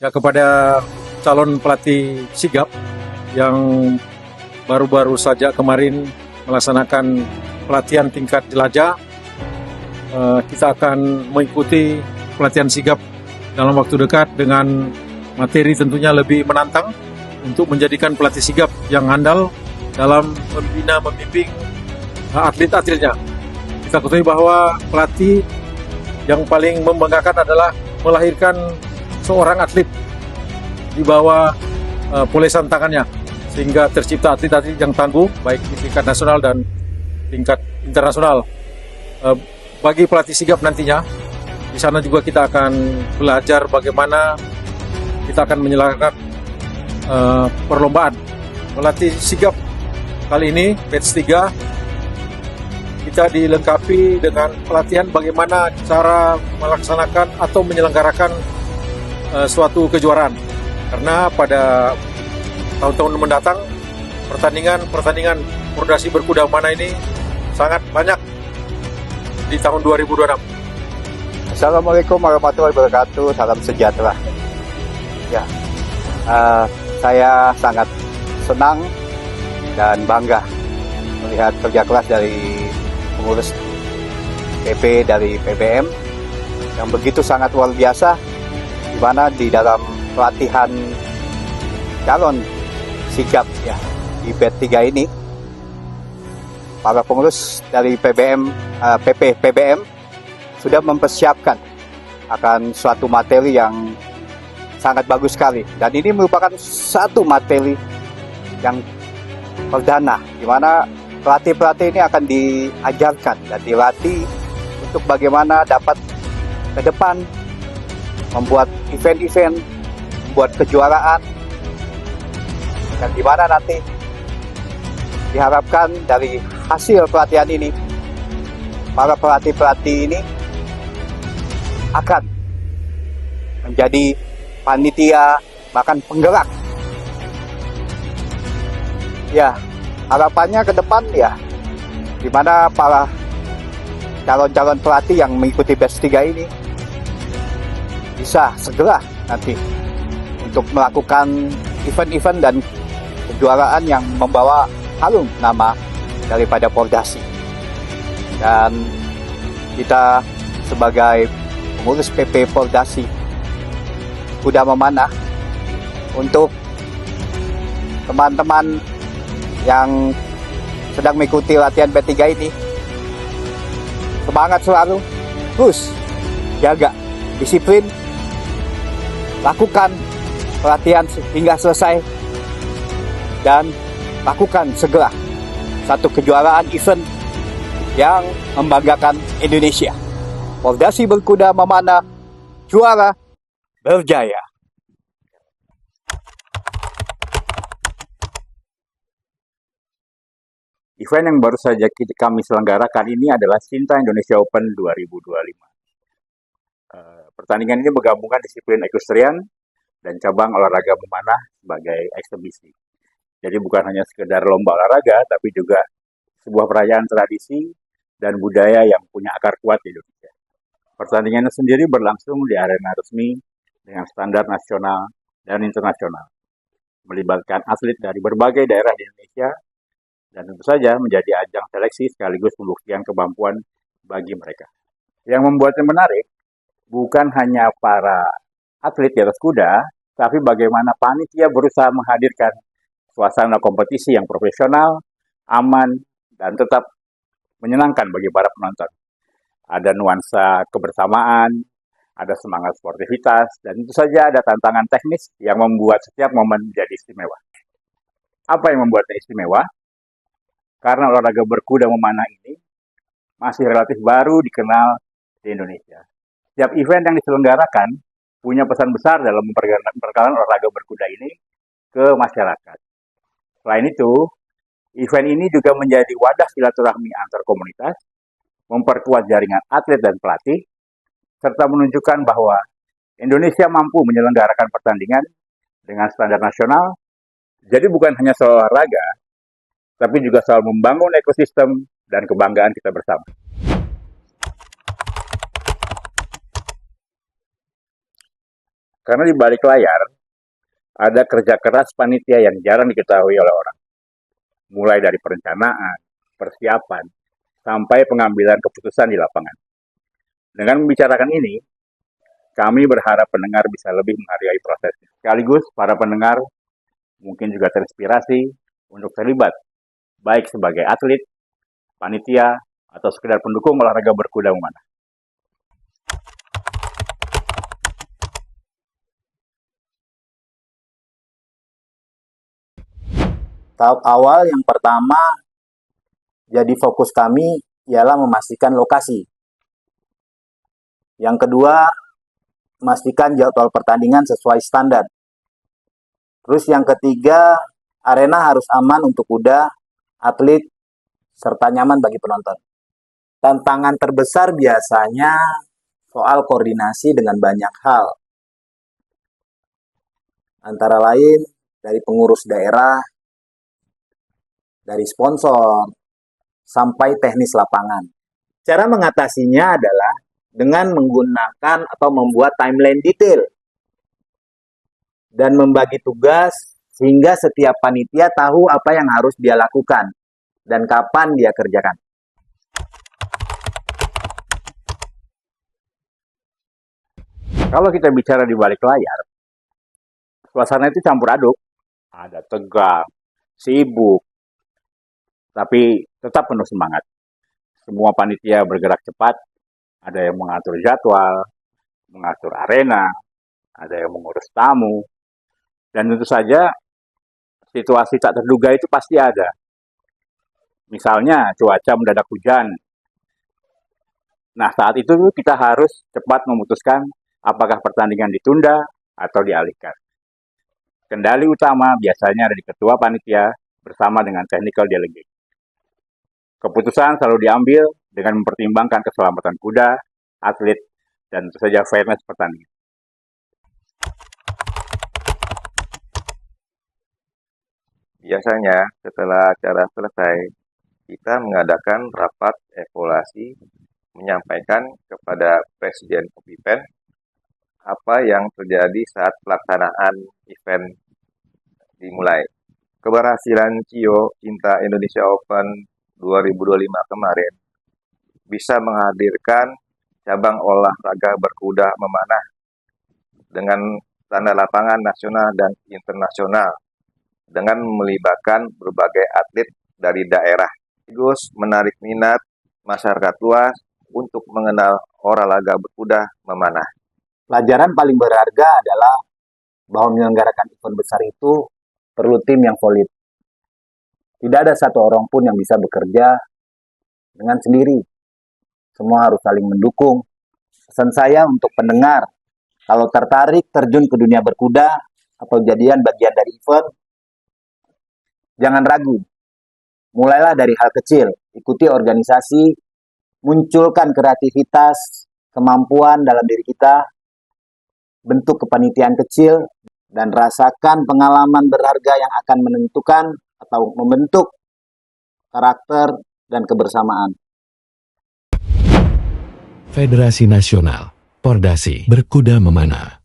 Ya, kepada calon pelatih sigap yang baru-baru saja kemarin melaksanakan pelatihan tingkat jelajah, kita akan mengikuti pelatihan sigap dalam waktu dekat dengan materi tentunya lebih menantang untuk menjadikan pelatih sigap yang handal dalam membina, membimbing atlet-atletnya. Kita ketahui bahwa pelatih yang paling membanggakan adalah melahirkan seorang atlet di bawah polesan tangannya, sehingga tercipta atlet-atlet yang tangguh baik di tingkat nasional dan tingkat internasional. Bagi pelatih sigap nantinya, di sana juga kita akan belajar bagaimana kita akan menyelenggarakan perlombaan. Pelatih sigap kali ini, batch 3, kita dilengkapi dengan pelatihan bagaimana cara melaksanakan atau menyelenggarakan suatu kejuaraan. Karena pada tahun-tahun mendatang, pertandingan Pordasi berkuda mana ini sangat banyak di tahun 2026. Assalamualaikum warahmatullahi wabarakatuh. Salam sejahtera. Ya, saya sangat senang dan bangga melihat kerja keras dari pengurus PP dari PBM yang begitu sangat luar biasa, di mana di dalam pelatihan calon sigap ya di batch 3 ini, para pengurus dari PBM sudah mempersiapkan akan suatu materi yang sangat bagus sekali, dan ini merupakan satu materi yang perdana di mana pelatih-pelatih ini akan diajarkan dan dilatih untuk bagaimana dapat ke depan membuat event-event, membuat kejuaraan, dan di mana nanti diharapkan dari hasil pelatihan ini, para pelatih-pelatih ini akan menjadi panitia, bahkan penggerak. Ya, harapannya ke depan ya, di mana para calon-calon pelatih yang mengikuti batch 3 ini bisa segera nanti untuk melakukan event-event dan kejuaraan yang membawa harum nama daripada Pordasi. Dan kita sebagai pengurus PP Pordasi Kuda Memanah, untuk teman-teman yang sedang mengikuti latihan B3 ini, semangat selalu, terus jaga disiplin, lakukan pelatihan hingga selesai, dan lakukan segera satu kejuaraan event yang membanggakan Indonesia. Pordasi berkuda memanah, juara berjaya. Event yang baru saja kami selenggarakan ini adalah Sinta Indonesia Open 2025. Pertandingan ini menggabungkan disiplin equestrian dan cabang olahraga memanah sebagai eksebisi. Jadi bukan hanya sekedar lomba olahraga, tapi juga sebuah perayaan tradisi dan budaya yang punya akar kuat di Indonesia. Pertandingan sendiri berlangsung di arena resmi dengan standar nasional dan internasional, melibatkan atlet dari berbagai daerah di Indonesia, dan tentu saja menjadi ajang seleksi sekaligus pembuktian kemampuan bagi mereka. Yang membuatnya menarik, bukan hanya para atlet di atas kuda, tapi bagaimana panitia berusaha menghadirkan suasana kompetisi yang profesional, aman, dan tetap menyenangkan bagi para penonton. Ada nuansa kebersamaan, ada semangat sportivitas, dan tentu saja ada tantangan teknis yang membuat setiap momen menjadi istimewa. Apa yang membuatnya istimewa? Karena olahraga berkuda memanah ini masih relatif baru dikenal di Indonesia. Setiap event yang diselenggarakan punya pesan besar dalam memperkenalkan olahraga berkuda ini ke masyarakat. Selain itu, event ini juga menjadi wadah silaturahmi antar komunitas, memperkuat jaringan atlet dan pelatih, serta menunjukkan bahwa Indonesia mampu menyelenggarakan pertandingan dengan standar nasional. Jadi bukan hanya soal olahraga, tapi juga soal membangun ekosistem dan kebanggaan kita bersama. Karena di balik layar ada kerja keras panitia yang jarang diketahui oleh orang. Mulai dari perencanaan, persiapan, sampai pengambilan keputusan di lapangan. Dengan membicarakan ini, kami berharap pendengar bisa lebih menghargai prosesnya. Sekaligus para pendengar mungkin juga terinspirasi untuk terlibat, baik sebagai atlet, panitia, atau sekedar pendukung olahraga berkuda memanah. Tahap awal yang pertama jadi fokus kami ialah memastikan lokasi. Yang kedua, memastikan jadwal pertandingan sesuai standar. Terus yang ketiga, arena harus aman untuk kuda, atlet, serta nyaman bagi penonton. Tantangan terbesar biasanya soal koordinasi dengan banyak hal. Antara lain dari pengurus daerah, dari sponsor, sampai teknis lapangan. Cara mengatasinya adalah dengan menggunakan atau membuat timeline detail dan membagi tugas sehingga setiap panitia tahu apa yang harus dia lakukan dan kapan dia kerjakan. Kalau kita bicara di balik layar, suasana itu campur aduk. Ada tegang, sibuk, tapi tetap penuh semangat. Semua panitia bergerak cepat, ada yang mengatur jadwal, mengatur arena, ada yang mengurus tamu, dan tentu saja situasi tak terduga itu pasti ada. Misalnya cuaca mendadak hujan. Nah, saat itu kita harus cepat memutuskan apakah pertandingan ditunda atau dialihkan. Kendali utama biasanya ada di ketua panitia bersama dengan technical delegate. Keputusan selalu diambil dengan mempertimbangkan keselamatan kuda, atlet, dan tentu saja fairness pertandingan. Biasanya setelah acara selesai, kita mengadakan rapat evaluasi, menyampaikan kepada Presiden event apa yang terjadi saat pelaksanaan event dimulai. Keberhasilan CIO Cinta Indonesia Open 2025 kemarin bisa menghadirkan cabang olahraga berkuda memanah dengan tanda lapangan nasional dan internasional dengan melibatkan berbagai atlet dari daerah. Sekaligus menarik minat masyarakat luas untuk mengenal olahraga berkuda memanah. Pelajaran paling berharga adalah bahwa menyelenggarakan event besar itu perlu tim yang solid. Tidak ada satu orang pun yang bisa bekerja dengan sendiri. Semua harus saling mendukung. Pesan saya untuk pendengar, kalau tertarik terjun ke dunia berkuda atau jadian bagian dari event, jangan ragu. Mulailah dari hal kecil, ikuti organisasi, munculkan kreativitas, kemampuan dalam diri kita, bentuk kepanitiaan kecil, dan rasakan pengalaman berharga yang akan menentukan atau membentuk karakter dan kebersamaan. Federasi Nasional Pordasi Berkuda Memanah.